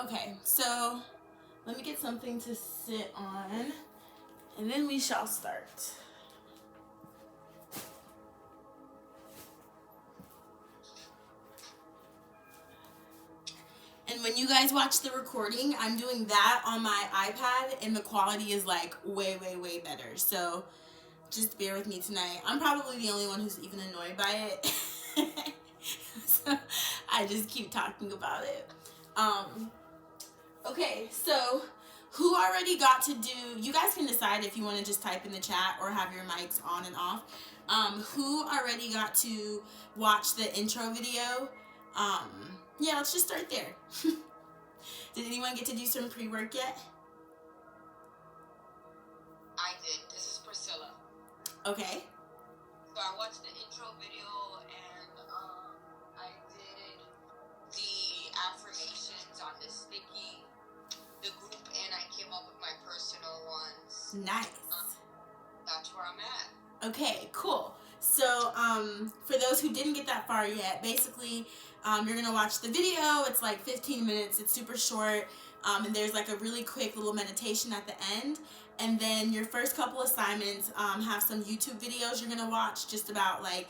Okay, so let me get something to sit on, and then we shall start. And when you guys watch the recording, I'm doing that on my iPad, and the quality is like way, way, way better. So just bear with me tonight. I'm probably the only one who's even annoyed by it. So I just keep talking about it. Okay, so who already got to do, you guys can decide if you want to just type in the chat or have your mics on and off. Who already got to watch the intro video? Yeah, let's just start there. Did anyone get to do some pre-work yet? I did. This is Priscilla. Okay. So I watched the intro video and I did the affirmations on the sticky, the group, and I came up with my personal ones. Nice. That's where I'm at. Okay, cool. So for those who didn't get that far yet, basically you're going to watch the video. It's like 15 minutes. It's super short. And there's like a really quick little meditation at the end. And then your first couple assignments have some YouTube videos you're going to watch just about like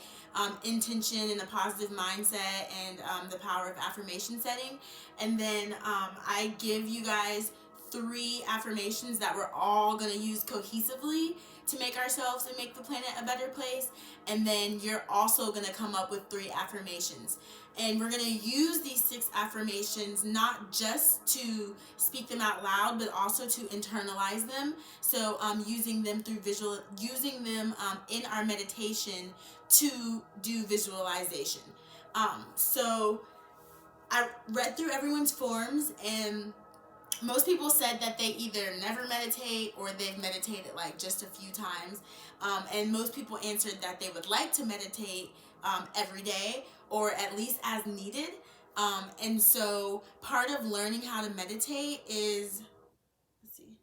intention and a positive mindset and the power of affirmation setting. And then I give you guys 3 affirmations that we're all going to use cohesively to make ourselves and make the planet a better place. And then you're also going to come up with 3 affirmations. And we're going to use these 6 affirmations not just to speak them out loud, but also to internalize them. So using them through using them in our meditation to do visualization. So I read through everyone's forms, and most people said that they either never meditate or they've meditated like just a few times. And most people answered that they would like to meditate every day or at least as needed. And so part of learning how to meditate is, let's see.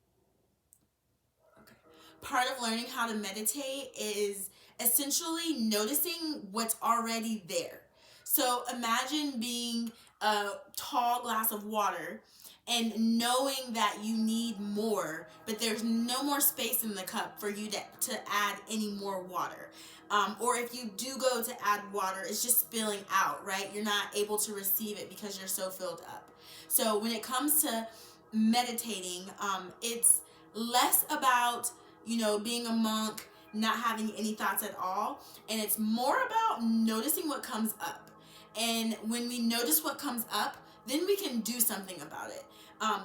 Okay. Part of learning how to meditate is essentially noticing what's already there. So imagine being a tall glass of water and knowing that you need more, but there's no more space in the cup for you to add any more water. Or if you do go to add water, it's just spilling out, right? You're not able to receive it because you're so filled up. So when it comes to meditating, it's less about, being a monk, not having any thoughts at all, and it's more about noticing what comes up. And when we notice what comes up, then we can do something about it.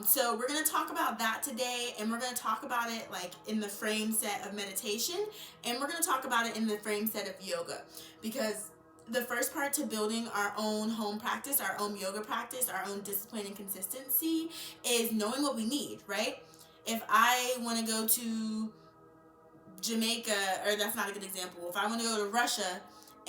So we're going to talk about that today, and we're going to talk about it like in the frame set of meditation, and we're going to talk about it in the frame set of yoga, because the first part to building our own home practice, our own yoga practice, our own discipline and consistency is knowing what we need, right? If I want to go to Jamaica, or that's not a good example, if I want to go to Russia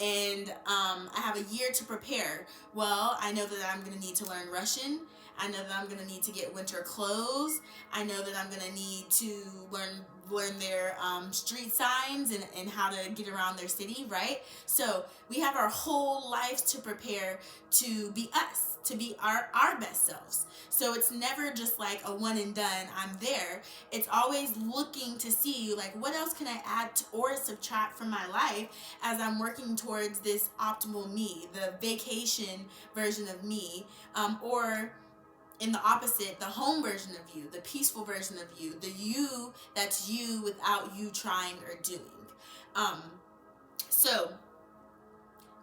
and I have a year to prepare, well, I know that I'm going to need to learn Russian. I know that I'm going to need to get winter clothes. I know that I'm going to need to learn their street signs and how to get around their city, right? So we have our whole life to prepare to be us, to be our best selves. So it's never just like a one and done, I'm there. It's always looking to see like what else can I add to or subtract from my life as I'm working towards this optimal me, the vacation version of me, or in the opposite, the home version of you, the peaceful version of you, the you that's you without you trying or doing. So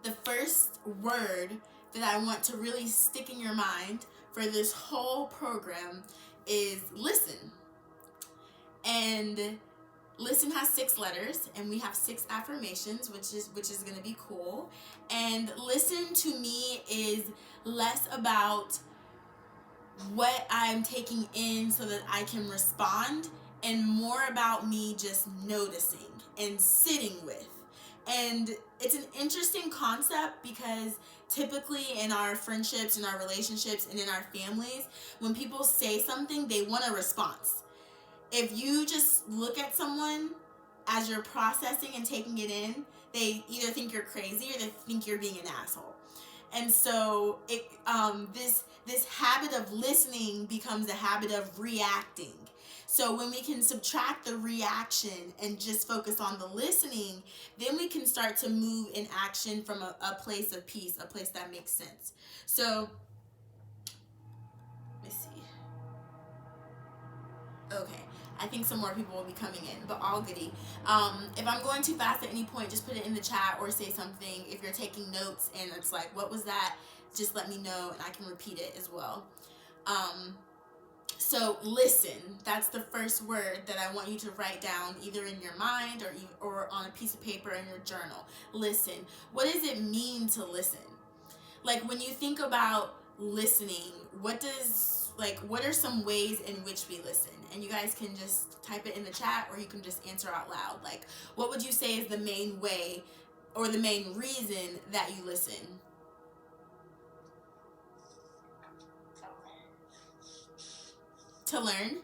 the first word that I want to really stick in your mind for this whole program is listen. And listen has 6 letters, and we have 6 affirmations, which is going to be cool. And listen to me is less about what I'm taking in so that I can respond, and more about me just noticing and sitting with. And it's an interesting concept because typically in our friendships, in our relationships, and in our families, when people say something, they want a response. If you just look at someone as you're processing and taking it in, they either think you're crazy or they think you're being an asshole. And so this habit of listening becomes a habit of reacting. So when we can subtract the reaction and just focus on the listening, then we can start to move in action from a place of peace, a place that makes sense. So, let me see. Okay, I think some more people will be coming in, but all goody. If I'm going too fast at any point, just put it in the chat or say something. If you're taking notes and it's like, what was that? Just let me know and I can repeat it as well. So listen, that's the first word that I want you to write down either in your mind or on a piece of paper in your journal. Listen. What does it mean to listen? Like when you think about listening, what are some ways in which we listen? And you guys can just type it in the chat or you can just answer out loud. Like what would you say is the main way or the main reason that you listen? To learn?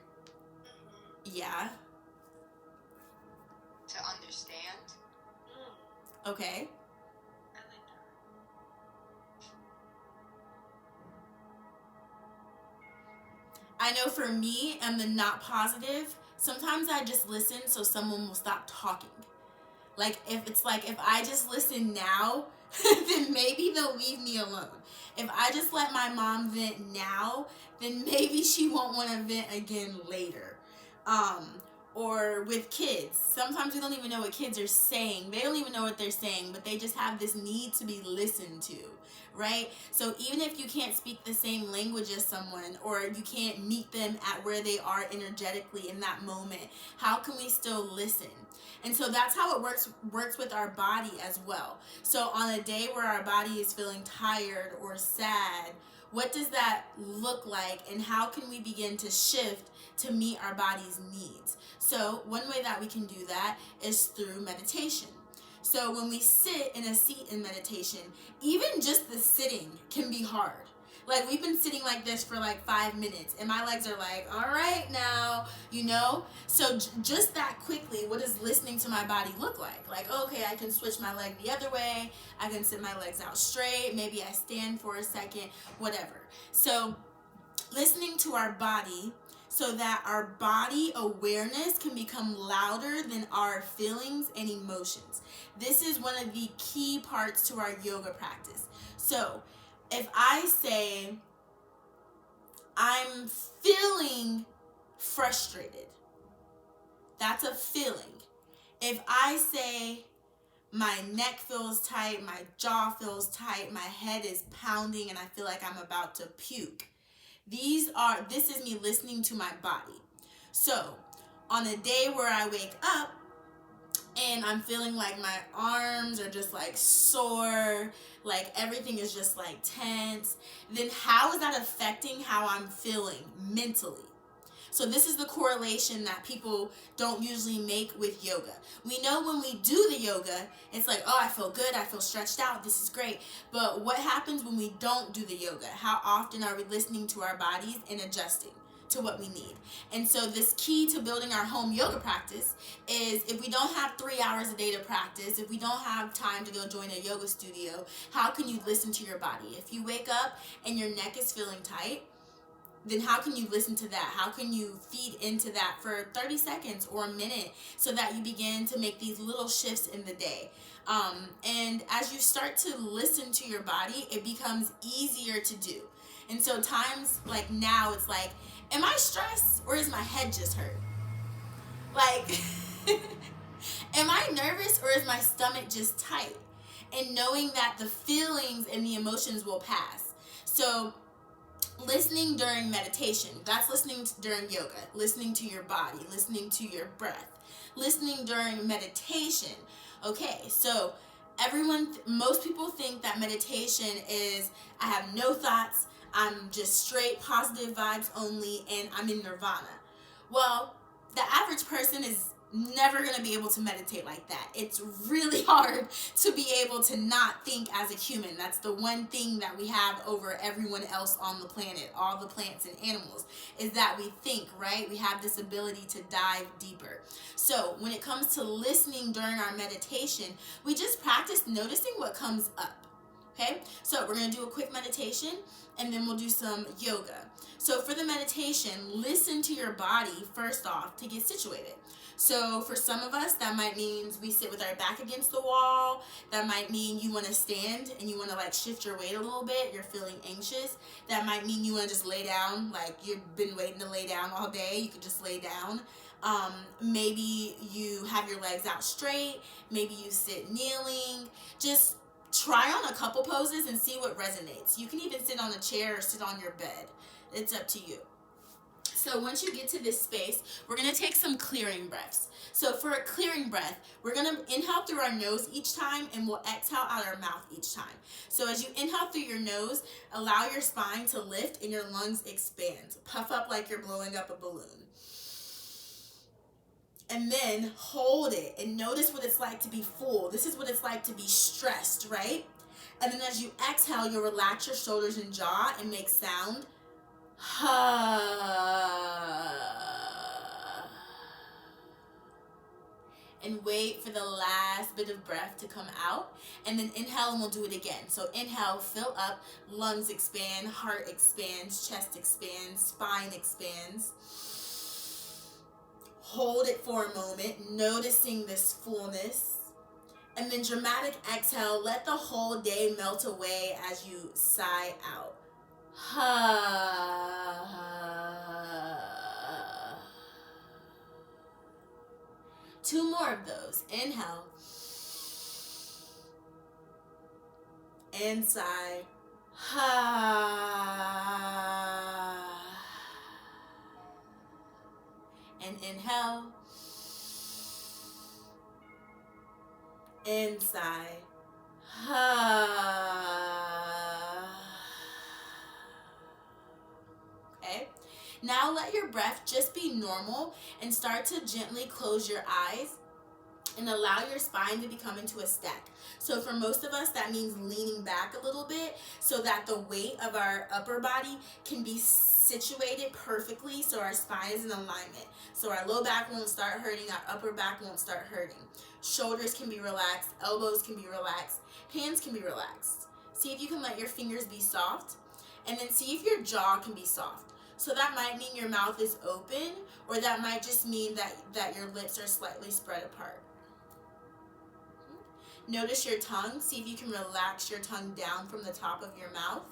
Yeah. To understand. Okay. I know for me and the not positive, sometimes I just listen so someone will stop talking. Like if I just listen now, then maybe they'll leave me alone. If I just let my mom vent now, then maybe she won't want to vent again later. Or with kids, sometimes we don't even know what kids are saying. They don't even know what they're saying, but they just have this need to be listened to, right? So even if you can't speak the same language as someone or you can't meet them at where they are energetically in that moment, how can we still listen? And so that's how it works with our body as well. So on a day where our body is feeling tired or sad, what does that look like and how can we begin to shift to meet our body's needs? So one way that we can do that is through meditation. So when we sit in a seat in meditation, even just the sitting can be hard. Like we've been sitting like this for like 5 minutes and my legs are like, all right now, So just that quickly, what does listening to my body look like? Like, okay, I can switch my leg the other way. I can sit my legs out straight. Maybe I stand for a second, whatever. So listening to our body so that our body awareness can become louder than our feelings and emotions. This is one of the key parts to our yoga practice. So if I say, I'm feeling frustrated, that's a feeling. If I say, my neck feels tight, my jaw feels tight, my head is pounding, and I feel like I'm about to puke, this is me listening to my body. So on a day where I wake up and I'm feeling like my arms are just like sore, like everything is just like tense, then how is that affecting how I'm feeling mentally? So this is the correlation that people don't usually make with yoga. We know when we do the yoga, it's like, oh, I feel good, I feel stretched out, this is great. But what happens when we don't do the yoga? How often are we listening to our bodies and adjusting to what we need? And so this key to building our home yoga practice is if we don't have 3 hours a day to practice, if we don't have time to go join a yoga studio, how can you listen to your body? If you wake up and your neck is feeling tight, then how can you listen to that? How can you feed into that for 30 seconds or a minute so that you begin to make these little shifts in the day? And as you start to listen to your body, it becomes easier to do. And so times like now, it's like, am I stressed or is my head just hurt? Like, am I nervous or is my stomach just tight? And knowing that the feelings and the emotions will pass. So listening during meditation, that's listening during yoga, listening to your body, listening to your breath, listening during meditation. Okay, so most people think that meditation is, I have no thoughts, I'm just straight positive vibes only, and I'm in nirvana. Well, the average person is never going to be able to meditate like that. It's really hard to be able to not think as a human. That's the one thing that we have over everyone else on the planet, all the plants and animals, is that we think, right? We have this ability to dive deeper. So when it comes to listening during our meditation, we just practice noticing what comes up. Okay, so we're going to do a quick meditation and then we'll do some yoga. So for the meditation, listen to your body first off to get situated. So for some of us, that might mean we sit with our back against the wall. That might mean you want to stand and you want to like shift your weight a little bit. You're feeling anxious. That might mean you want to just lay down, like you've been waiting to lay down all day. You could just lay down. Maybe you have your legs out straight. Maybe you sit kneeling. Just try on a couple poses and see what resonates. You can even sit on a chair or sit on your bed. It's up to you. So once you get to this space, we're going to take some clearing breaths. So for a clearing breath, we're going to inhale through our nose each time and we'll exhale out our mouth each time. So as you inhale through your nose, allow your spine to lift and your lungs expand. Puff up like you're blowing up a balloon. And then hold it and notice what it's like to be full. This is what it's like to be stressed, right? And then as you exhale, you'll relax your shoulders and jaw and make sound. And wait for the last bit of breath to come out. And then inhale and we'll do it again. So inhale, fill up, lungs expand, heart expands, chest expands, spine expands. Hold it for a moment, noticing this fullness. And then dramatic exhale, let the whole day melt away as you sigh out. Two more of those. Inhale. And sigh. And inhale. And sigh. Okay. Now let your breath just be normal and start to gently close your eyes and allow your spine to become into a stack. So for most of us, that means leaning back a little bit so that the weight of our upper body can be situated perfectly so our spine is in alignment. So our low back won't start hurting, our upper back won't start hurting. Shoulders can be relaxed, elbows can be relaxed, hands can be relaxed. See if you can let your fingers be soft, and then see if your jaw can be soft. So that might mean your mouth is open, or that might just mean that your lips are slightly spread apart. Notice your tongue. See if you can relax your tongue down from the top of your mouth.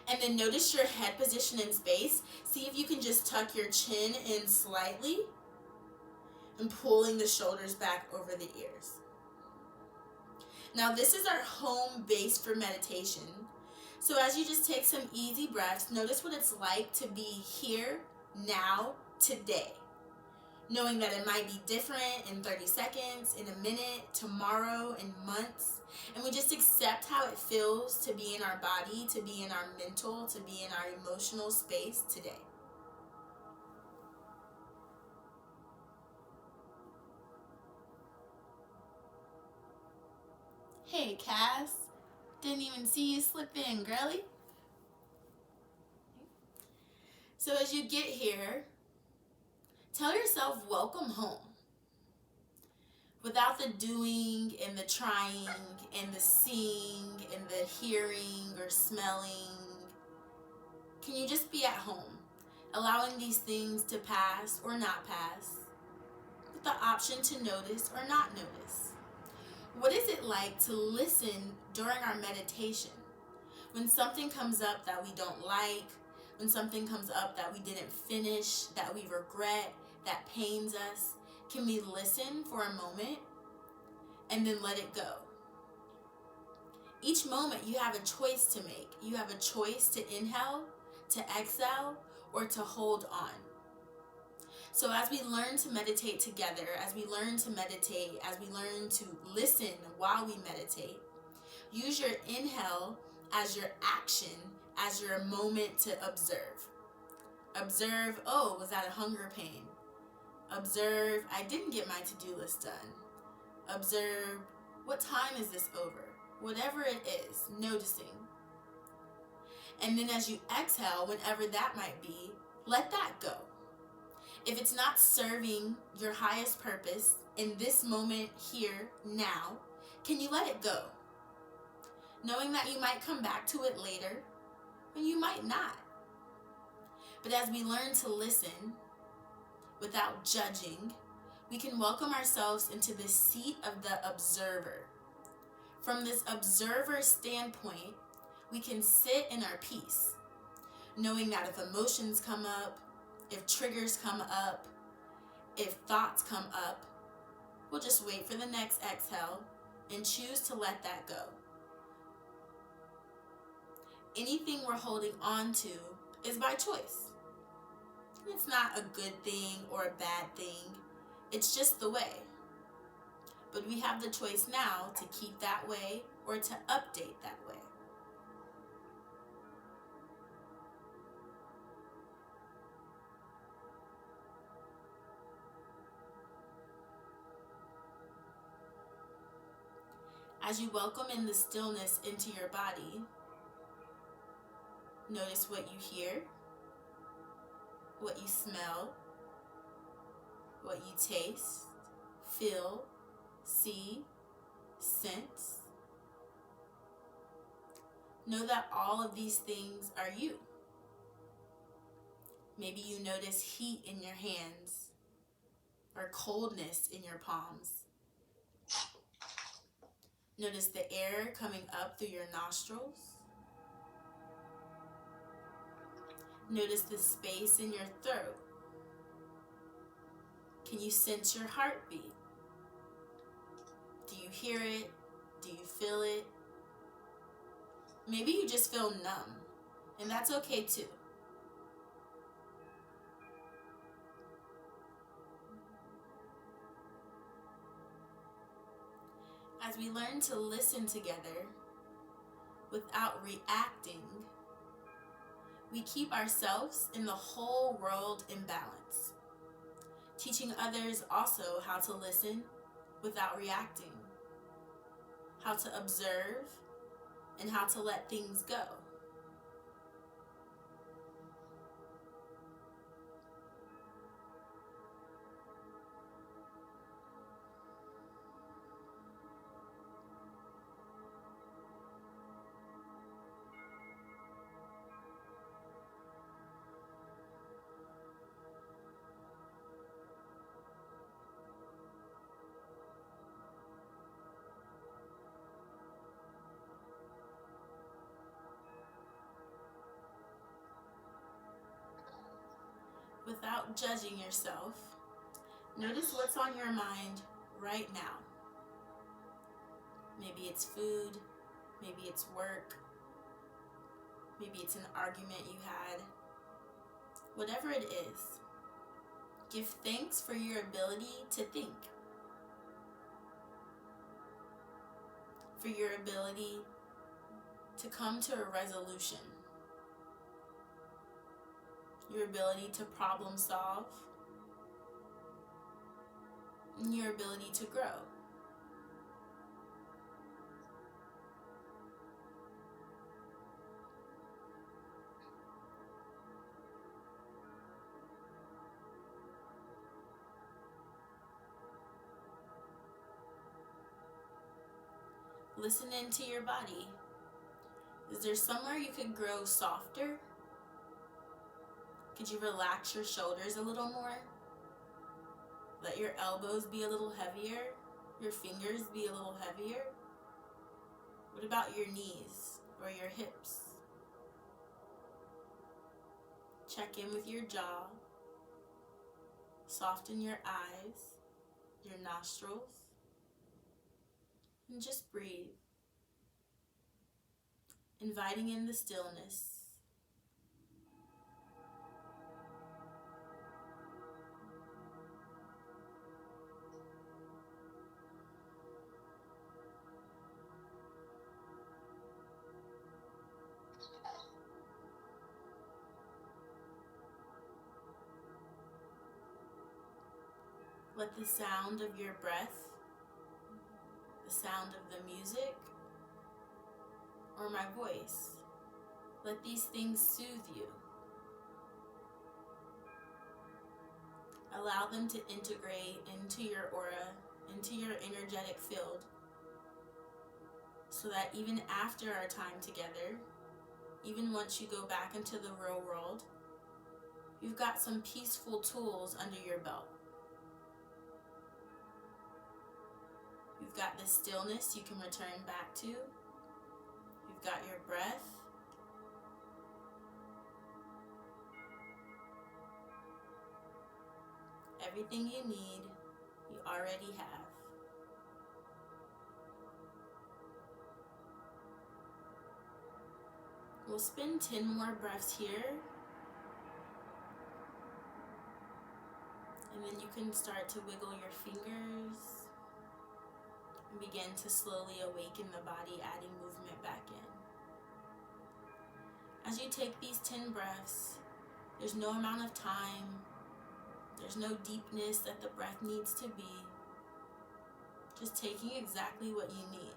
And then notice your head position in space. See if you can just tuck your chin in slightly and pulling the shoulders back over the ears. Now this is our home base for meditation. So as you just take some easy breaths, notice what it's like to be here, now, today. Knowing that it might be different in 30 seconds, in a minute, tomorrow, in months. And we just accept how it feels to be in our body, to be in our mental, to be in our emotional space today. Hey, Cass. Didn't even see you slip in, girly. So as you get here, tell yourself, welcome home. Without the doing and the trying and the seeing and the hearing or smelling, can you just be at home, allowing these things to pass or not pass, with the option to notice or not notice? What is it like to listen during our meditation? When something comes up that we don't like, when something comes up that we didn't finish, that we regret, that pains us, can we listen for a moment and then let it go? Each moment you have a choice to make. You have a choice to inhale, to exhale, or to hold on. So as we learn to meditate together, as we learn to meditate, as we learn to listen while we meditate, use your inhale as your action, as your moment to observe. Observe, oh, was that a hunger pain? Observe, I didn't get my to-do list done. Observe, what time is this over? Whatever it is, noticing. And then as you exhale, whenever that might be, let that go. If it's not serving your highest purpose in this moment, here, now, can you let it go? knowing that you might come back to it later and you might not. But as we learn to listen without judging, we can welcome ourselves into the seat of the observer. From this observer standpoint, we can sit in our peace, knowing that if emotions come up, if triggers come up, if thoughts come up, we'll just wait for the next exhale and choose to let that go. Anything we're holding on to is by choice. It's not a good thing or a bad thing. It's just the way. But we have the choice now to keep that way or to update that way. As you welcome in the stillness into your body, notice what you hear, what you smell, what you taste, feel, see, sense. Know that all of these things are you. Maybe you notice heat in your hands or coldness in your palms. Notice the air coming up through your nostrils. Notice the space in your throat. Can you sense your heartbeat? Do you hear it? Do you feel it? Maybe you just feel numb, and that's okay too. As we learn to listen together without reacting, we keep ourselves and the whole world in balance, teaching others also how to listen without reacting, how to observe, and how to let things go. Without judging yourself, notice what's on your mind right now. Maybe it's food, maybe it's work, maybe it's an argument you had. Whatever it is, give thanks for your ability to think, for your ability to come to a resolution, your ability to problem solve, and your ability to grow. Listen into your body. Is there somewhere you could grow softer? Could you relax your shoulders a little more? Let your elbows be a little heavier, your fingers be a little heavier. What about your knees or your hips? Check in with your jaw. Soften your eyes, your nostrils, and just breathe. Inviting in the stillness. Let the sound of your breath, the sound of the music, or my voice, let these things soothe you. Allow them to integrate into your aura, into your energetic field, so so that even after our time together, even once you go back into the real world, you've got some peaceful tools under your belt. You've got this stillness you can return back to. You've got your breath. Everything you need, you already have. We'll spend 10 more breaths here. And then you can start to wiggle your fingers and begin to slowly awaken the body, adding movement back in. As you take these 10 breaths, there's no amount of time, there's no deepness that the breath needs to be. Just taking exactly what you need.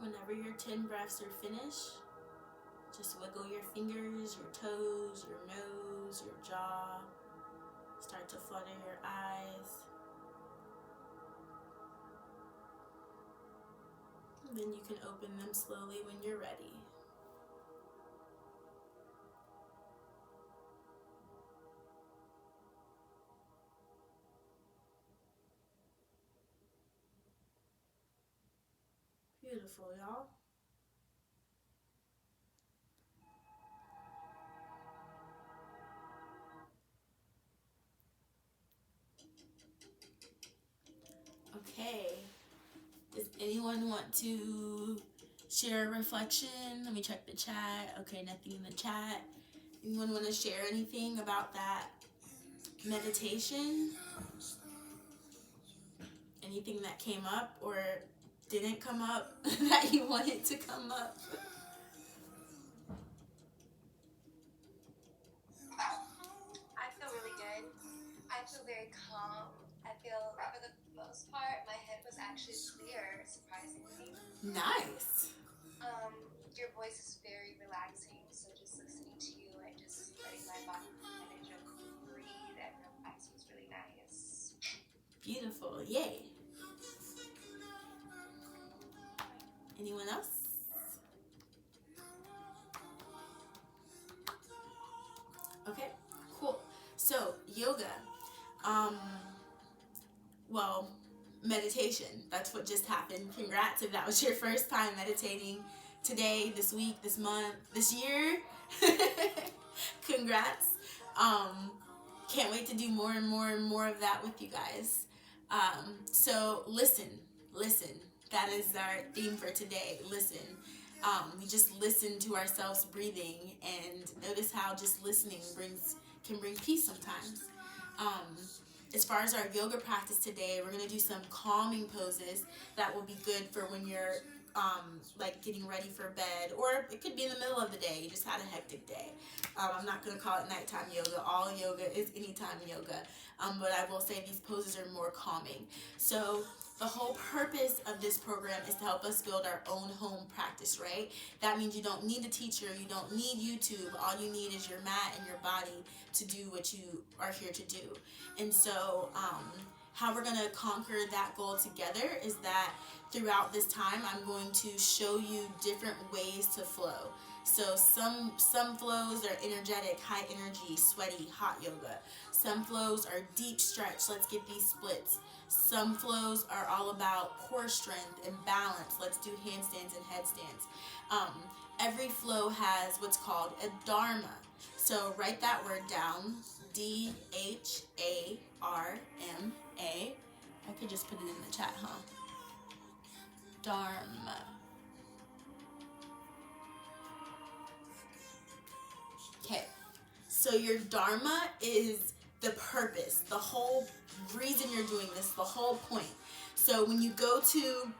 Whenever your 10 breaths are finished, just wiggle your fingers, your toes, your nose, your jaw. Start to flutter your eyes. And then you can open them slowly when you're ready. Beautiful, y'all. Okay. Does anyone want to share a reflection? Let me check the chat. Okay, nothing in the chat. Anyone want to share anything about that meditation? Anything that came up or didn't come up that you wanted to come up? I feel really good. I feel very calm. I feel, for the most part, my head was actually clear, surprisingly. Nice. Your voice is very relaxing, so just listening to you and just letting my body kind of just breathe and relax was really nice. Beautiful. Yay. Anyone else? Okay, cool. So, yoga. Well, meditation. That's what just happened. Congrats if that was your first time meditating today, this week, this month, this year. Congrats. Can't wait to do more and more and more of that with you guys. So listen. That is our theme for today. Listen. We just listen to ourselves breathing, and notice how just listening can bring peace sometimes. As far as our yoga practice today, we're going to do some calming poses that will be good for when you're like getting ready for bed, or it could be in the middle of the day. You just had a hectic day. I'm not going to call it nighttime yoga. All yoga is anytime yoga. But I will say these poses are more calming. So the whole purpose of this program is to help us build our own home practice, right? That means you don't need a teacher, you don't need YouTube. All you need is your mat and your body to do what you are here to do. And so how we're going to conquer that goal together is that throughout this time, I'm going to show you different ways to flow. So some flows are energetic, high energy, sweaty, hot yoga. Some flows are deep stretch. Let's get these splits. Some flows are all about core strength and balance. Let's do handstands and headstands. Every flow has what's called a dharma. So write that word down, DHARMA. I could just put it in the chat, huh? Dharma. Okay, so your dharma is the purpose, the whole reason you're doing this, the whole point. So when you go to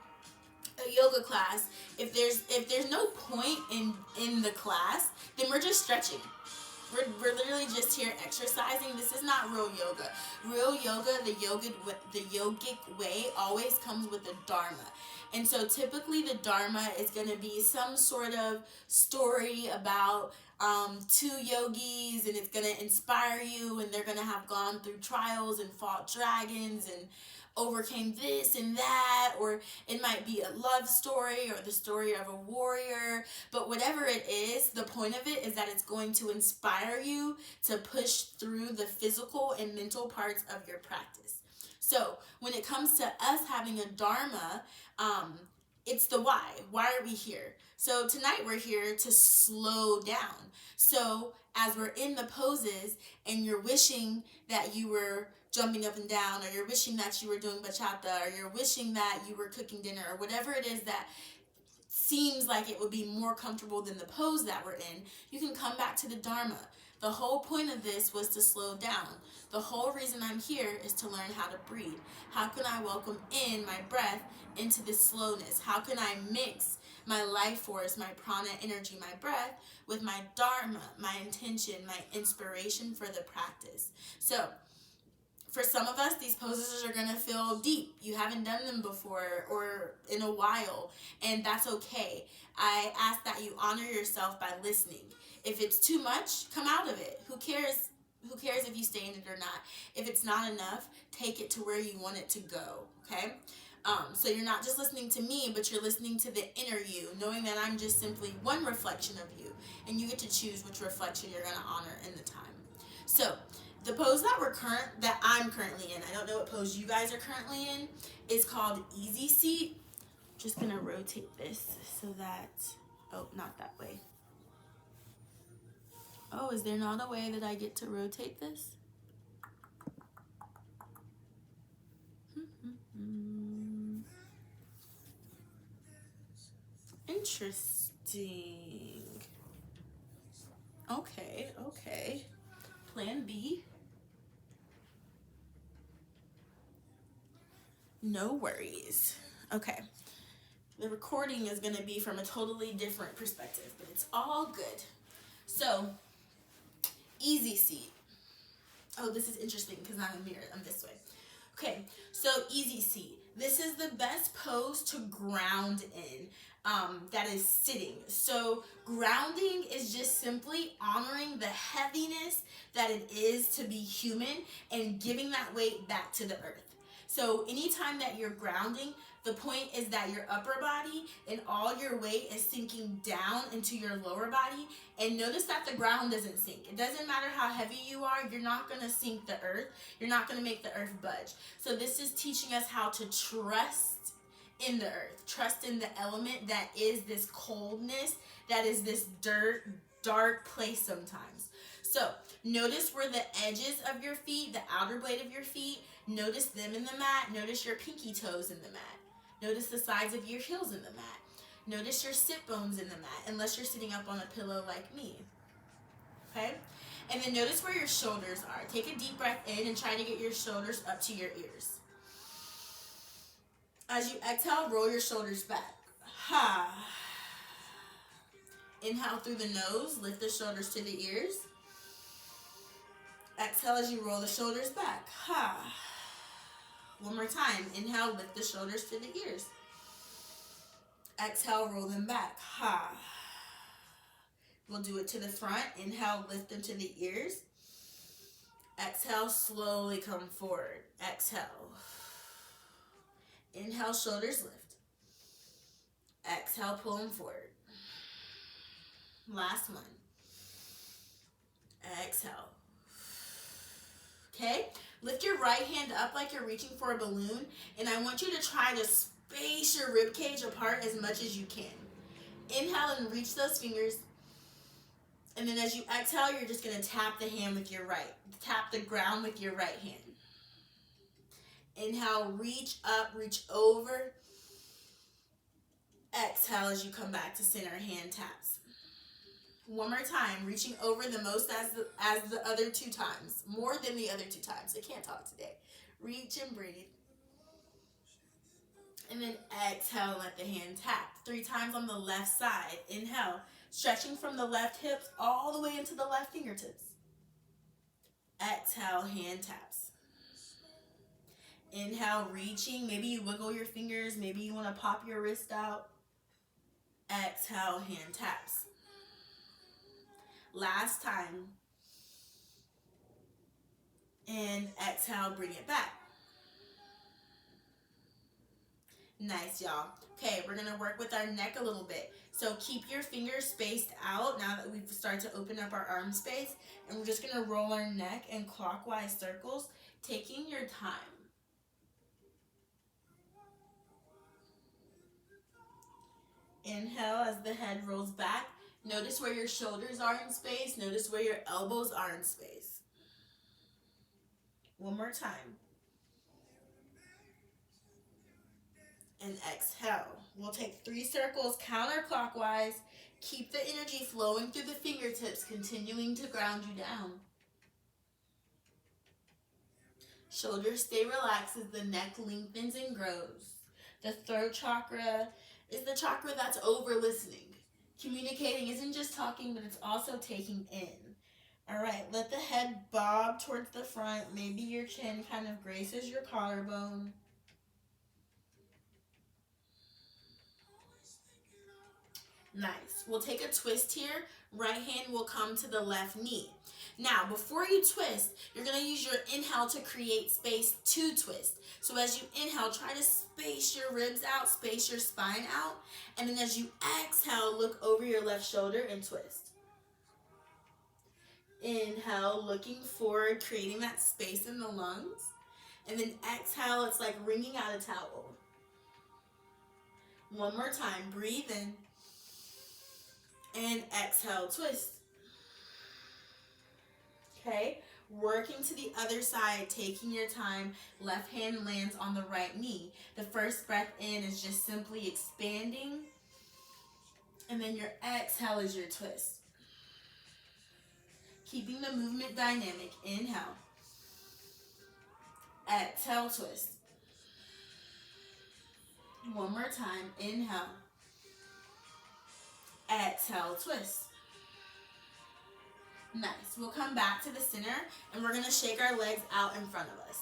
a yoga class, if there's no point in the class, then we're just stretching. We're literally just here exercising. This is not real yoga. Real yoga, the yogic way always comes with the dharma. And so typically the dharma is going to be some sort of story about two yogis, and it's going to inspire you, and they're going to have gone through trials and fought dragons and overcame this and that, or it might be a love story or the story of a warrior. But whatever it is, the point of it is that it's going to inspire you to push through the physical and mental parts of your practice. So when it comes to us having a dharma, it's the why. Why are we here? So tonight we're here to slow down. So as we're in the poses and you're wishing that you were jumping up and down, or you're wishing that you were doing bachata, or you're wishing that you were cooking dinner, or whatever it is that seems like it would be more comfortable than the pose that we're in, you can come back to the dharma. The whole point of this was to slow down. The whole reason I'm here is to learn how to breathe. How can I welcome in my breath into this slowness? How can I mix my life force, my prana energy, my breath, with my dharma, my intention, my inspiration for the practice? So for some of us, these poses are going to feel deep. You haven't done them before or in a while, and that's okay. I ask that you honor yourself by listening. If it's too much, come out of it. Who cares? Who cares if you stay in it or not? If it's not enough, take it to where you want it to go, okay? So you're not just listening to me, but you're listening to the inner you, knowing that I'm just simply one reflection of you, and you get to choose which reflection you're going to honor in the time. So the pose that I'm currently in, I don't know what pose you guys are currently in, is called Easy Seat. I'm just going to rotate this so that, oh, not that way. Oh, is there not a way that I get to rotate this? Interesting. Okay. Plan B. No worries. Okay. The recording is going to be from a totally different perspective, but it's all good. So, easy seat. Oh, this is interesting because I'm in the mirror. I'm this way. Okay, so easy seat. This is the best pose to ground in. That is sitting. So grounding is just simply honoring the heaviness that it is to be human and giving that weight back to the earth. So anytime that you're grounding, the point is that your upper body and all your weight is sinking down into your lower body. And notice that the ground doesn't sink. It doesn't matter how heavy you are, you're not going to sink the earth. You're not going to make the earth budge. So this is teaching us how to trust in the earth. Trust in the element that is this coldness, that is this dark place sometimes. So notice where the edges of your feet, the outer blade of your feet, notice them in the mat. Notice your pinky toes in the mat. Notice the sides of your heels in the mat. Notice your sit bones in the mat, unless you're sitting up on a pillow like me. Okay? And then notice where your shoulders are. Take a deep breath in and try to get your shoulders up to your ears. As you exhale, roll your shoulders back. Ha. Inhale through the nose, lift the shoulders to the ears. Exhale as you roll the shoulders back. Ha. One more time. Inhale, lift the shoulders to the ears. Exhale, roll them back. Ha. We'll do it to the front. Inhale, lift them to the ears. Exhale, slowly come forward. Exhale. Inhale, shoulders lift. Exhale, pull them forward. Last one. Exhale. Okay? Lift your right hand up like you're reaching for a balloon, and I want you to try to space your rib cage apart as much as you can. Inhale and reach those fingers. And then as you exhale, you're just going to tap the hand with your right. Tap the ground with your right hand. Inhale, reach up, reach over. Exhale as you come back to center, hand taps. One more time, reaching over the most as the other two times. More than the other two times. I can't talk today. Reach and breathe. And then exhale, let the hand tap. 3 times on the left side. Inhale, stretching from the left hips all the way into the left fingertips. Exhale, hand taps. Inhale, reaching. Maybe you wiggle your fingers. Maybe you want to pop your wrist out. Exhale, hand taps. Last time. And exhale, bring it back. Nice, y'all. Okay, we're going to work with our neck a little bit. So keep your fingers spaced out now that we've started to open up our arm space. And we're just going to roll our neck in clockwise circles, taking your time. Inhale as the head rolls back. Notice where your shoulders are in space. Notice where your elbows are in space. One more time. And exhale. We'll take 3 circles counterclockwise. Keep the energy flowing through the fingertips, continuing to ground you down. Shoulders stay relaxed as the neck lengthens and grows. The throat chakra is the chakra that's over listening. Communicating isn't just talking, but it's also taking in. All right, let the head bob towards the front. Maybe your chin kind of graces your collarbone. Nice. We'll take a twist here. Right hand will come to the left knee. Now, before you twist, you're going to use your inhale to create space to twist. So as you inhale, try to space your ribs out, space your spine out. And then as you exhale, look over your left shoulder and twist. Inhale, looking forward, creating that space in the lungs. And then exhale, it's like wringing out a towel. One more time, breathe in. And exhale, twist. Okay, working to the other side, taking your time. Left hand lands on the right knee. The first breath in is just simply expanding. And then your exhale is your twist. Keeping the movement dynamic. Inhale. Exhale, twist. One more time. Inhale. Exhale, twist. Nice. We'll come back to the center and we're going to shake our legs out in front of us.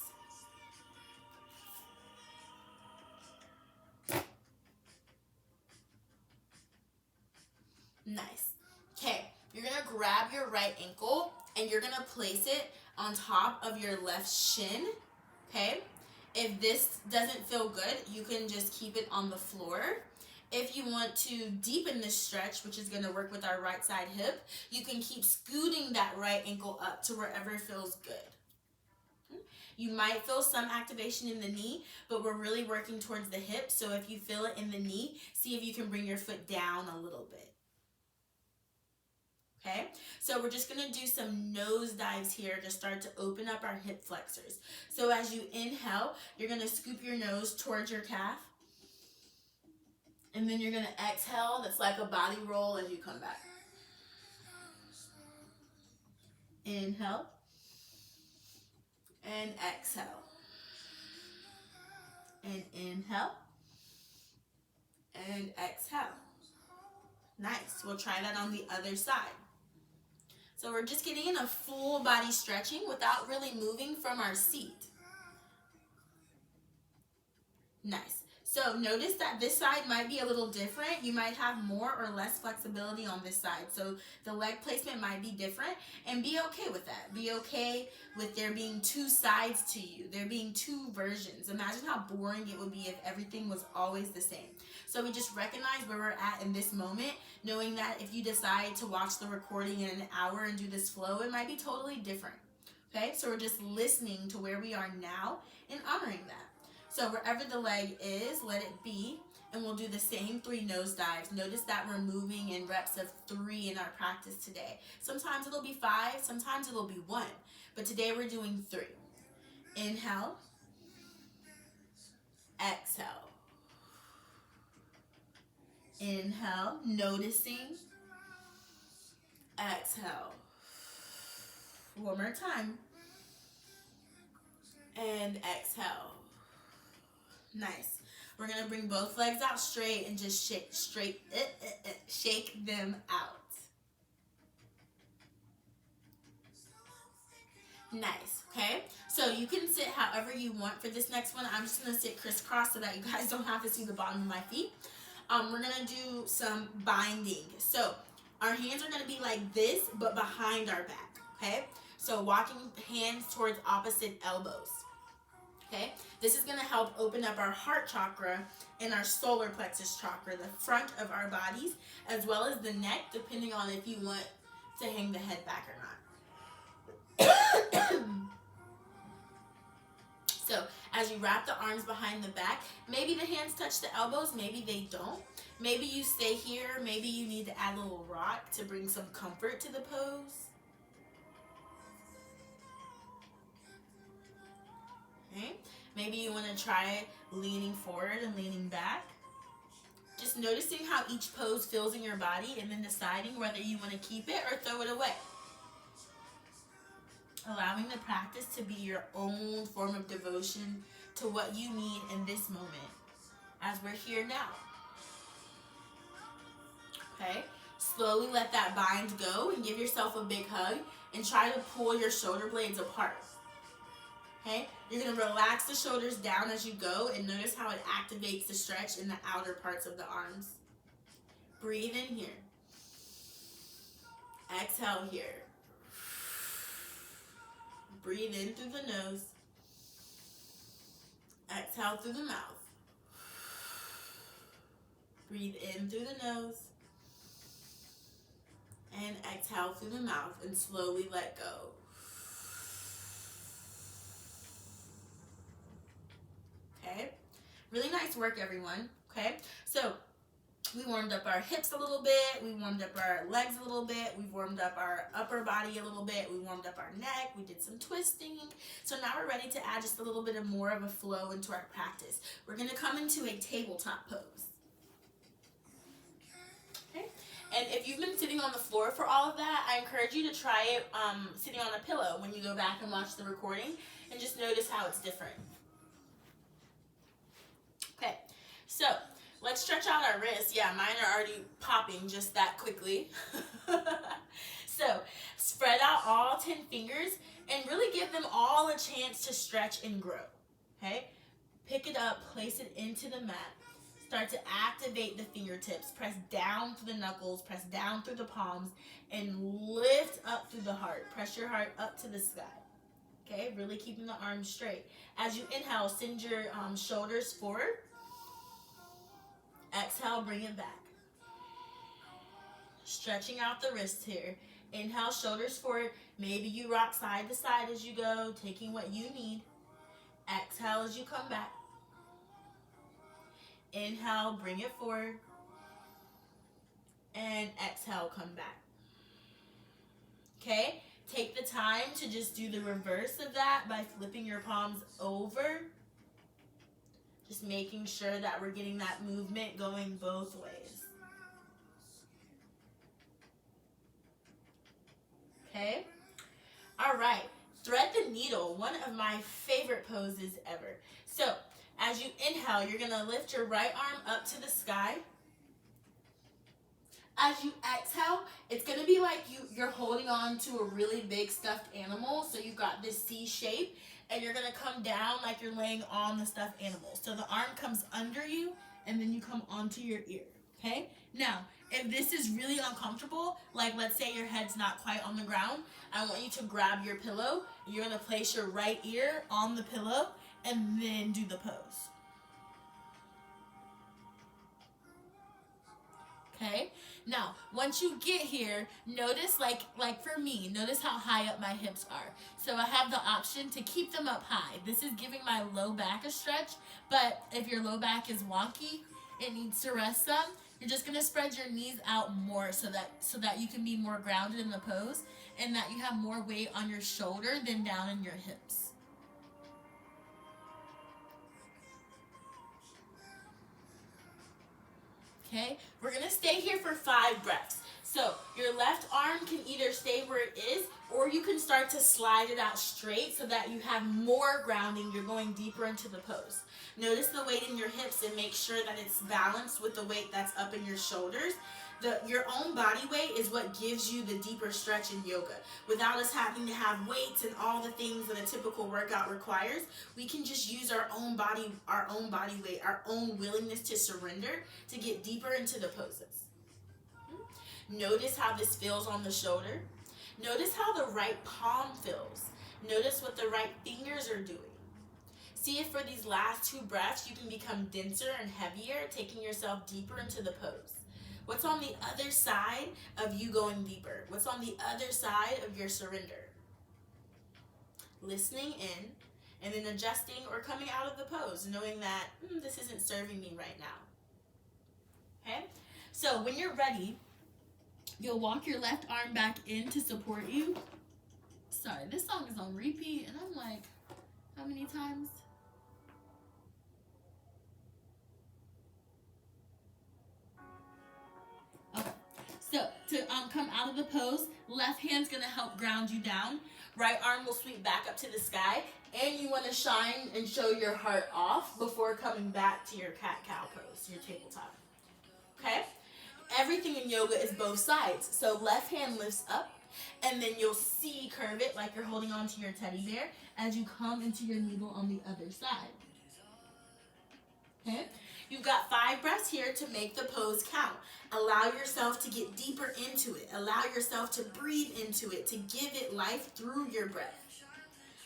Nice. Okay, you're going to grab your right ankle and you're going to place it on top of your left shin. Okay? If this doesn't feel good, you can just keep it on the floor. If you want to deepen this stretch, which is going to work with our right side hip, you can keep scooting that right ankle up to wherever feels good. You might feel some activation in the knee, but we're really working towards the hip. So if you feel it in the knee, see if you can bring your foot down a little bit. Okay, so we're just going to do some nose dives here to start to open up our hip flexors. So as you inhale, you're going to scoop your nose towards your calf. And then you're going to exhale. That's like a body roll as you come back. Inhale. And exhale. And inhale. And exhale. Nice. We'll try that on the other side. So we're just getting in a full body stretching without really moving from our seat. Nice. So notice that this side might be a little different. You might have more or less flexibility on this side. So the leg placement might be different, and be okay with that. Be okay with there being 2 sides to you. There being 2 versions. Imagine how boring it would be if everything was always the same. So we just recognize where we're at in this moment, knowing that if you decide to watch the recording in an hour and do this flow, it might be totally different. Okay, so we're just listening to where we are now and honoring that. So wherever the leg is, let it be, and we'll do the same 3 nose dives. Notice that we're moving in reps of 3 in our practice today. Sometimes it'll be 5, sometimes it'll be 1, but today we're doing 3. Inhale, exhale. Inhale, noticing, exhale. One more time. And exhale. Nice. We're going to bring both legs out straight and just shake them out. Nice, okay? So you can sit however you want for this next one. I'm just going to sit crisscross so that you guys don't have to see the bottom of my feet. We're going to do some binding. So our hands are going to be like this, but behind our back, okay? So walking hands towards opposite elbows, okay? This is going to help open up our heart chakra and our solar plexus chakra, the front of our bodies, as well as the neck, depending on if you want to hang the head back or not. So as you wrap the arms behind the back, maybe the hands touch the elbows, maybe they don't. Maybe you stay here, maybe you need to add a little rock to bring some comfort to the pose. Okay. Maybe you want to try leaning forward and leaning back. Just noticing how each pose feels in your body and then deciding whether you want to keep it or throw it away. Allowing the practice to be your own form of devotion to what you need in this moment as we're here now. Okay? Slowly let that bind go and give yourself a big hug and try to pull your shoulder blades apart. Okay? You're going to relax the shoulders down as you go and notice how it activates the stretch in the outer parts of the arms. Breathe in here. Exhale here. Breathe in through the nose. Exhale through the mouth. Breathe in through the nose. And exhale through the mouth and slowly let go. Okay? Really nice work, everyone. Okay? So, we warmed up our hips a little bit. We warmed up our legs a little bit. We warmed up our upper body a little bit. We warmed up our neck. We did some twisting. So now we're ready to add just a little bit of more of a flow into our practice. We're going to come into a tabletop pose. Okay? And if you've been sitting on the floor for all of that, I encourage you to try it sitting on a pillow when you go back and watch the recording and just notice how it's different. Okay, so let's stretch out our wrists. Yeah, mine are already popping just that quickly. So spread out all 10 fingers and really give them all a chance to stretch and grow. Okay, pick it up, place it into the mat. Start to activate the fingertips. Press down through the knuckles, press down through the palms, and lift up through the heart. Press your heart up to the sky. Okay, really keeping the arms straight. As you inhale, send your shoulders forward. Exhale, bring it back. Stretching out the wrists here. Inhale, shoulders forward. Maybe you rock side to side as you go, taking what you need. Exhale as you come back. Inhale, bring it forward. And exhale, come back. Okay? Take the time to just do the reverse of that by flipping your palms over. Just making sure that we're getting that movement going both ways. Okay? All right. Thread the needle, one of my favorite poses ever. So, as you inhale, you're going to lift your right arm up to the sky. As you exhale, it's going to be like you're holding on to a really big stuffed animal. So you've got this C shape, and you're going to come down like you're laying on the stuffed animal. So the arm comes under you, and then you come onto your ear. Okay? Now, if this is really uncomfortable, like let's say your head's not quite on the ground, I want you to grab your pillow. You're going to place your right ear on the pillow, and then do the pose. Okay? Now, once you get here, notice, like for me, notice how high up my hips are. So I have the option to keep them up high. This is giving my low back a stretch, but if your low back is wonky, it needs to rest some. You're just going to spread your knees out more so that you can be more grounded in the pose and that you have more weight on your shoulder than down in your hips. Okay, we're going to stay here for 5 breaths. So your left arm can either stay where it is, or you can start to slide it out straight so that you have more grounding. You're going deeper into the pose. Notice the weight in your hips and make sure that it's balanced with the weight that's up in your shoulders. Your own body weight is what gives you the deeper stretch in yoga. Without us having to have weights and all the things that a typical workout requires, we can just use our own body weight, our own willingness to surrender to get deeper into the poses. Notice how this feels on the shoulder. Notice how the right palm feels. Notice what the right fingers are doing. See if for these last 2 breaths you can become denser and heavier, taking yourself deeper into the pose. What's on the other side of you going deeper? What's on the other side of your surrender? Listening in and then adjusting or coming out of the pose, knowing that this isn't serving me right now. Okay? So when you're ready, you'll walk your left arm back in to support you. Sorry, this song is on repeat, and I'm like, how many times? Okay, so to come out of the pose, left hand's gonna help ground you down. Right arm will sweep back up to the sky, and you want to shine and show your heart off before coming back to your cat-cow pose, your tabletop. Okay? Everything in yoga is both sides. So left hand lifts up, and then you'll see curve it like you're holding on to your teddy bear as you come into your needle on the other side. Okay? You've got 5 breaths here to make the pose count. Allow yourself to get deeper into it. Allow yourself to breathe into it, to give it life through your breath.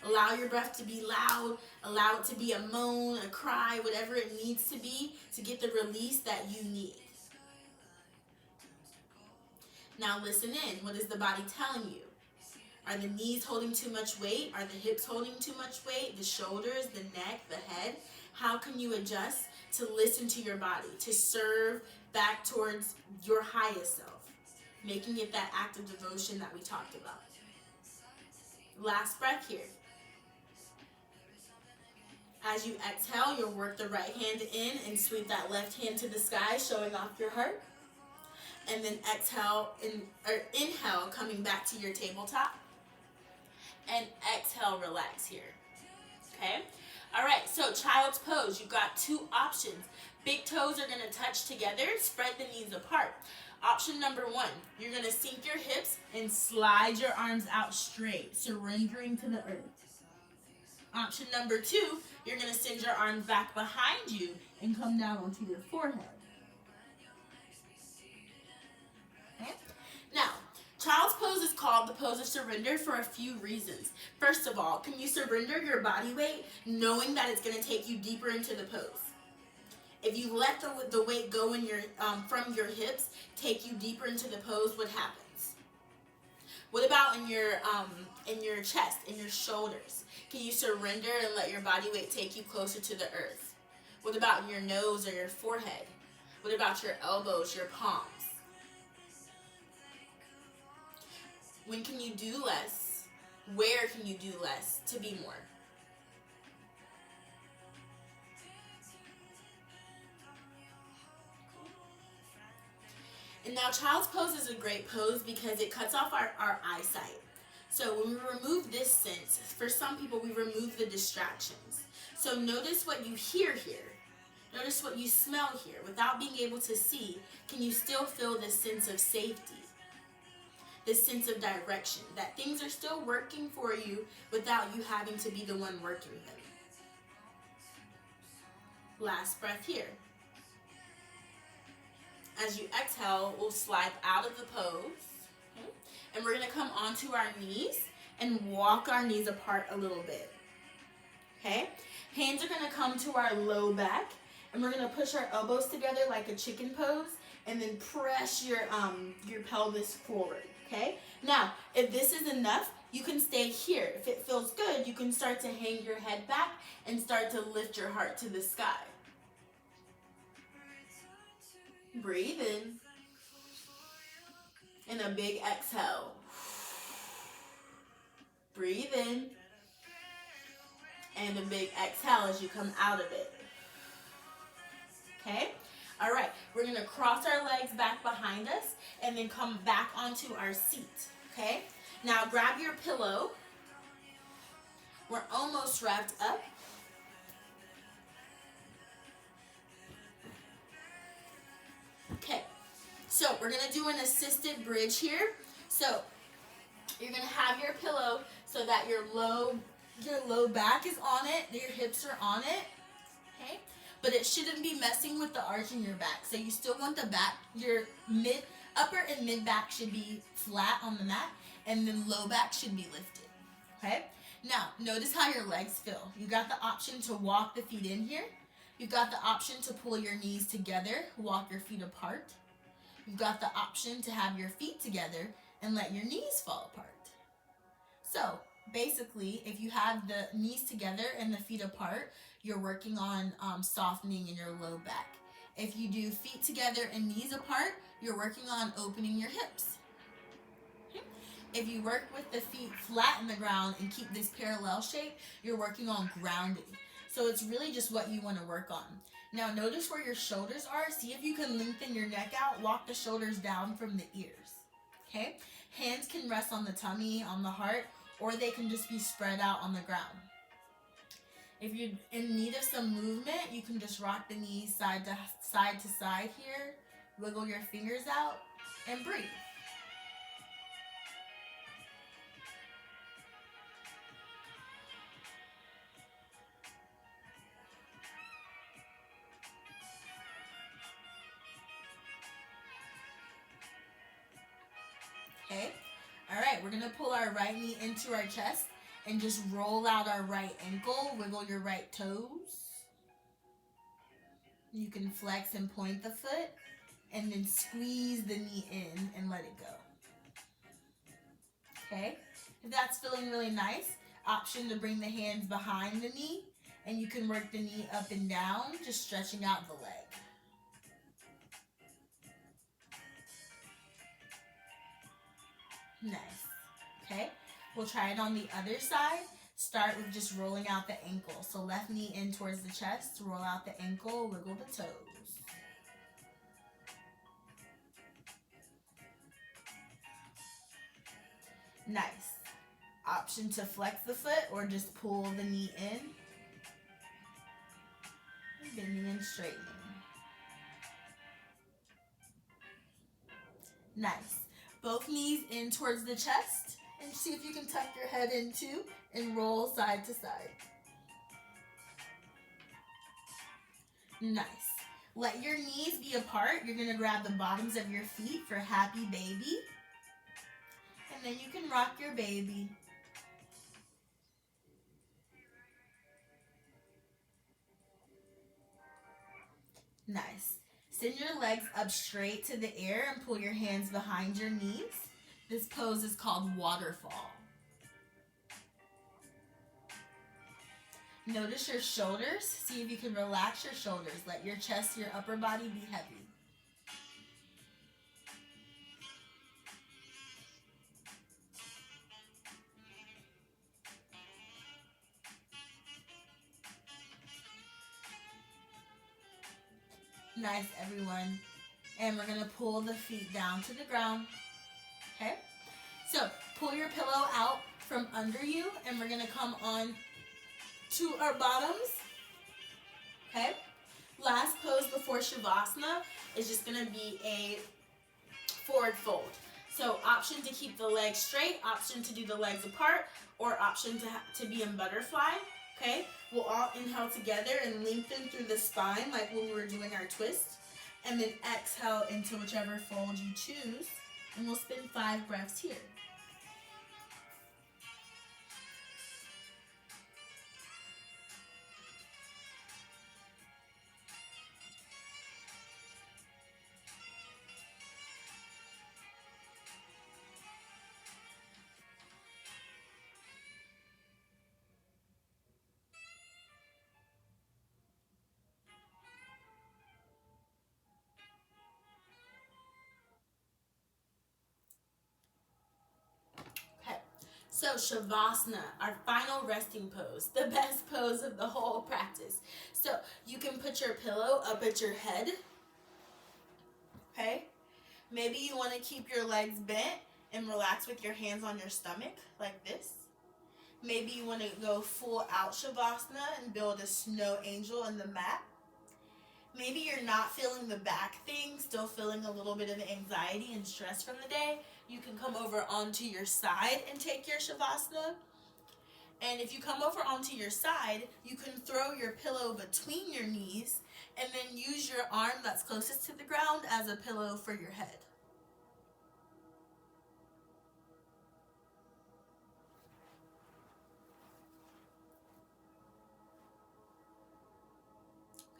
Allow your breath to be loud. Allow it to be a moan, a cry, whatever it needs to be to get the release that you need. Now listen in. What is the body telling you? Are the knees holding too much weight? Are the hips holding too much weight? The shoulders, the neck, the head? How can you adjust to listen to your body, to serve back towards your highest self, making it that act of devotion that we talked about? Last breath here. As you exhale, you'll work the right hand in and sweep that left hand to the sky, showing off your heart. And then inhale, coming back to your tabletop. And exhale, relax here. Okay? All right, so child's pose. You've got 2 options. Big toes are going to touch together. Spread the knees apart. Option number 1, you're going to sink your hips and slide your arms out straight, surrendering to the earth. Option number 2, you're going to send your arms back behind you and come down onto your forehead. Okay? Now, child's pose is called the pose of surrender for a few reasons. First of all, can you surrender your body weight knowing that it's going to take you deeper into the pose? If you let the weight go in your from your hips, take you deeper into the pose, what happens? What about in your chest, in your shoulders? Can you surrender and let your body weight take you closer to the earth? What about in your nose or your forehead? What about your elbows, your palms? When can you do less? Where can you do less to be more? And now child's pose is a great pose because it cuts off our eyesight. So when we remove this sense, for some people we remove the distractions. So notice what you hear here. Notice what you smell here. Without being able to see, can you still feel this sense of safety? This sense of direction, that things are still working for you without you having to be the one working them. Last breath here. As you exhale, we'll slide out of the pose. Okay? And we're going to come onto our knees and walk our knees apart a little bit. Okay? Hands are going to come to our low back, and we're going to push our elbows together like a chicken pose, and then press your pelvis forward. Okay? Now, if this is enough, you can stay here. If it feels good, you can start to hang your head back and start to lift your heart to the sky. Breathe in. And a big exhale. Breathe in. And a big exhale as you come out of it. Okay? All right, we're gonna cross our legs back behind us and then come back onto our seat, okay? Now grab your pillow. We're almost wrapped up. Okay, so we're gonna do an assisted bridge here. So you're gonna have your pillow so that your low back is on it, your hips are on it, okay? But it shouldn't be messing with the arch in your back. So you still want the back, your upper and mid back should be flat on the mat, and then low back should be lifted, okay? Now, notice how your legs feel. You got the option to walk the feet in here. You've got the option to pull your knees together, walk your feet apart. You've got the option to have your feet together and let your knees fall apart. So basically, if you have the knees together and the feet apart, you're working on softening in your low back. If you do feet together and knees apart, you're working on opening your hips. Okay? If you work with the feet flat in the ground and keep this parallel shape, you're working on grounding. So it's really just what you want to work on. Now notice where your shoulders are. See if you can lengthen your neck out. Walk the shoulders down from the ears. Okay? Hands can rest on the tummy, on the heart, or they can just be spread out on the ground. If you're in need of some movement, you can just rock the knees side to side here. Wiggle your fingers out and breathe. Okay? All right, we're gonna pull our right knee into our chest and just roll out our right ankle. Wiggle your right toes. You can flex and point the foot, and then squeeze the knee in and let it go. Okay? If that's feeling really nice, option to bring the hands behind the knee, and you can work the knee up and down, just stretching out the leg. Nice. Okay? We'll try it on the other side. Start with just rolling out the ankle. So left knee in towards the chest, roll out the ankle, wiggle the toes. Nice. Option to flex the foot or just pull the knee in. Bending and straightening. Nice. Both knees in towards the chest, and see if you can tuck your head in too and roll side to side. Nice. Let your knees be apart. You're going to grab the bottoms of your feet for happy baby. And then you can rock your baby. Nice. Send your legs up straight to the air and pull your hands behind your knees. This pose is called waterfall. Notice your shoulders. See if you can relax your shoulders. Let your chest, your upper body be heavy. Nice, everyone. And we're going to pull the feet down to the ground. Okay? So, pull your pillow out from under you, and we're going to come on to our bottoms. Okay? Last pose before Shavasana is just going to be a forward fold. So, option to keep the legs straight, option to do the legs apart, or option to be in butterfly. Okay? We'll all inhale together and lengthen through the spine like when we were doing our twist. And then exhale into whichever fold you choose. And we'll spin 5 breaths here. So Shavasana, our final resting pose, the best pose of the whole practice. So you can put your pillow up at your head, Okay? Maybe you want to keep your legs bent and relax with your hands on your stomach like this. Maybe you want to go full out Shavasana and build a snow angel in the mat. Maybe you're not feeling the back thing, still feeling a little bit of anxiety and stress from the day. You can come over onto your side and take your Shavasana. And if you come over onto your side, you can throw your pillow between your knees and then use your arm that's closest to the ground as a pillow for your head.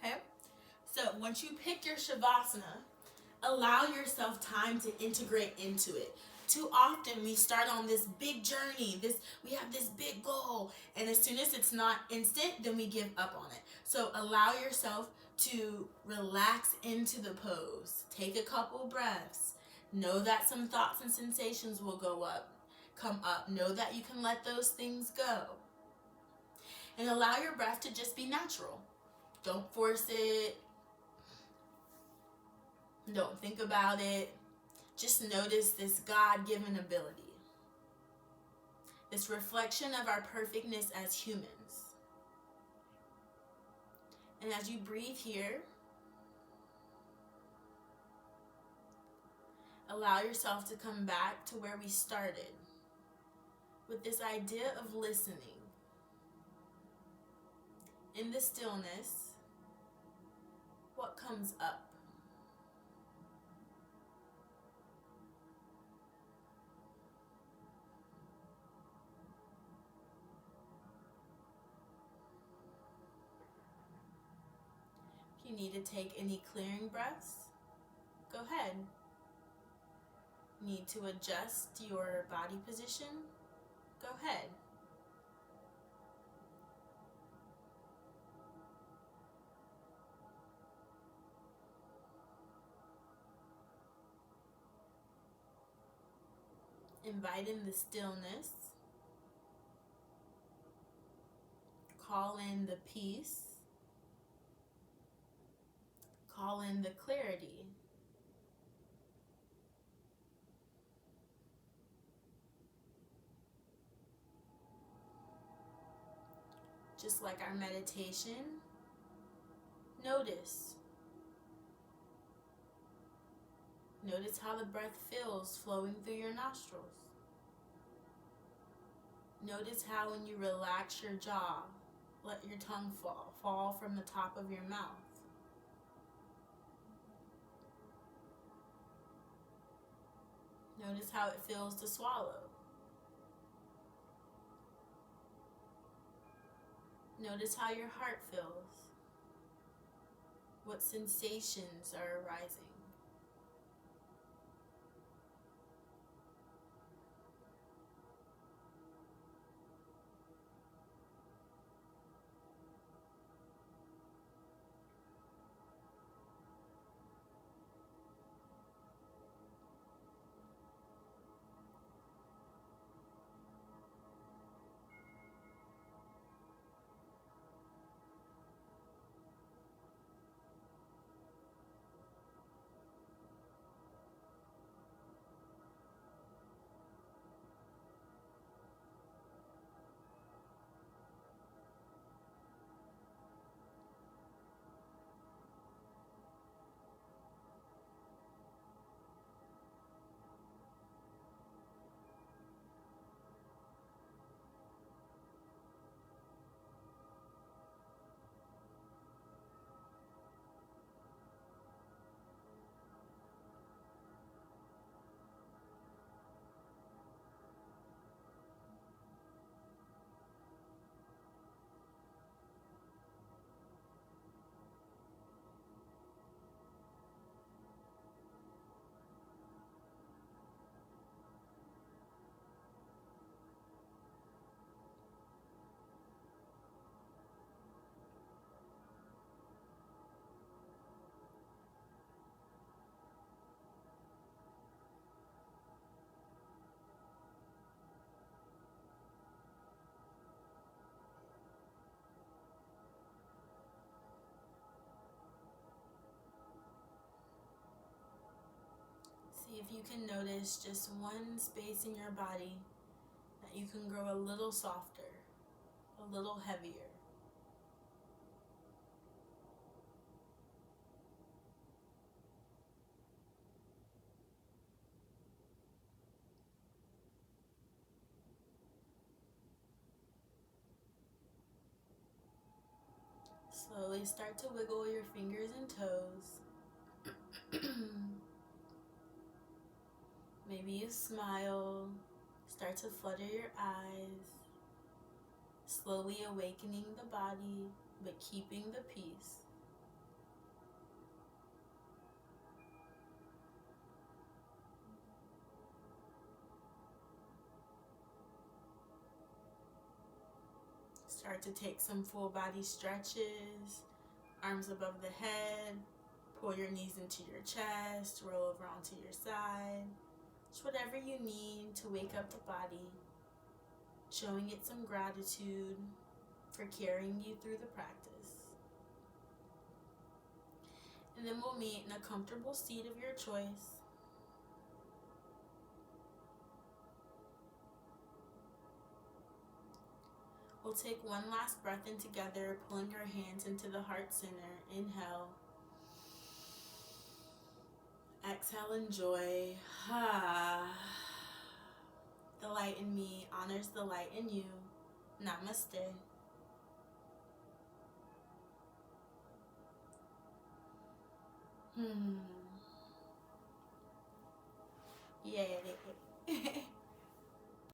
Okay? So once you pick your Shavasana, allow yourself time to integrate into it. Too often we start on this big journey, we have this big goal, and as soon as it's not instant, then we give up on it. So allow yourself to relax into the pose. Take a couple breaths. Know that some thoughts and sensations will come up. Know that you can let those things go. And allow your breath to just be natural. Don't force it. Don't think about it. Just notice this God-given ability, this reflection of our perfectness as humans. And as you breathe here, allow yourself to come back to where we started, with this idea of listening. In the stillness, what comes up? If you need to take any clearing breaths, go ahead. Need to adjust your body position? Go ahead. Invite in the stillness. Call in the peace. Call in the clarity. Just like our meditation, notice. Notice how the breath feels flowing through your nostrils. Notice how when you relax your jaw, let your tongue fall from the top of your mouth. Notice how it feels to swallow. Notice how your heart feels. What sensations are arising. See if you can notice just one space in your body that you can grow a little softer, a little heavier. Slowly start to wiggle your fingers and toes. Maybe you smile, start to flutter your eyes, slowly awakening the body, but keeping the peace. Start to take some full body stretches, arms above the head, pull your knees into your chest, roll over onto your side. Just whatever you need to wake up the body, showing it some gratitude for carrying you through the practice. And then we'll meet in a comfortable seat of your choice. We'll take one last breath in together, pulling our hands into the heart center. Inhale. Exhale and joy. The light in me honors the light in you. Namaste. Yay.